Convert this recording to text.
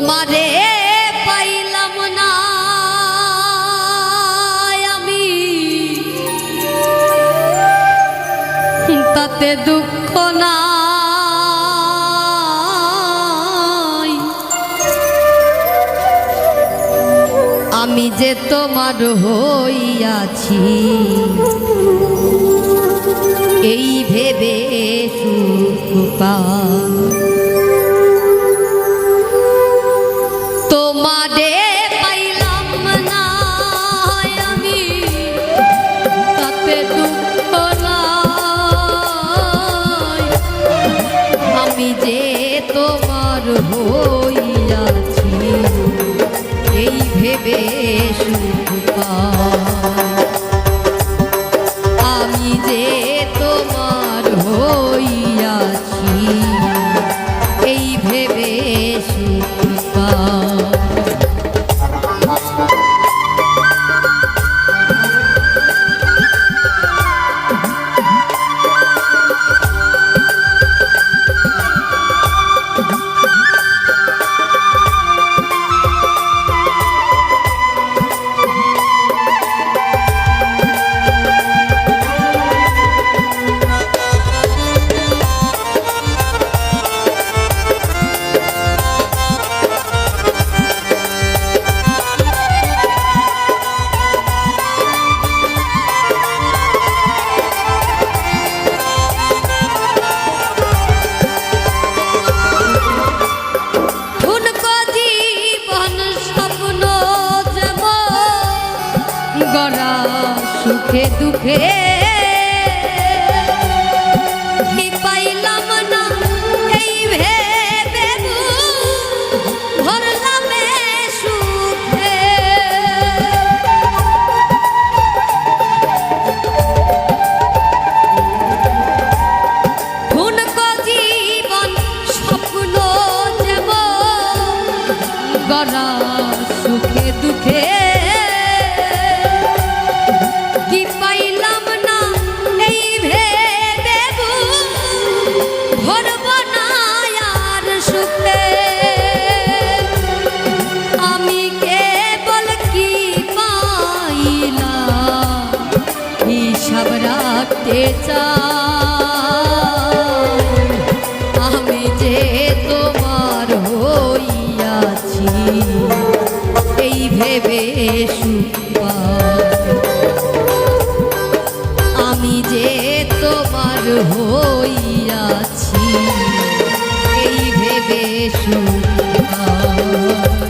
তোমারে পাইলাম না আমি, তাতে দুঃখ নাই। আমি যে তোমার হইয়াছি এই ভেবে সুখ পাই। তোমারে পাইলাম না আমি, তাতে দুঃখ নাই। আমি যে তোমার হইয়াছি এই ভেবে সুখ পাই। আমি যে তোমার হইয়াছি এই ভেবে সুখ পাই। সুখে দুঃখে কি পাইলাম না এই ভেবে ভরলাম সুখে। ঠুনকো জীবন স্বপ্ন যেমন গড়া সুখে দুঃখে রাখতে চাই। আমি যে তোমার হইয়াছি এই ভেবে সুখ পাই। আমি যে তোমার হইয়াছি এই ভেবে সুখ পাই।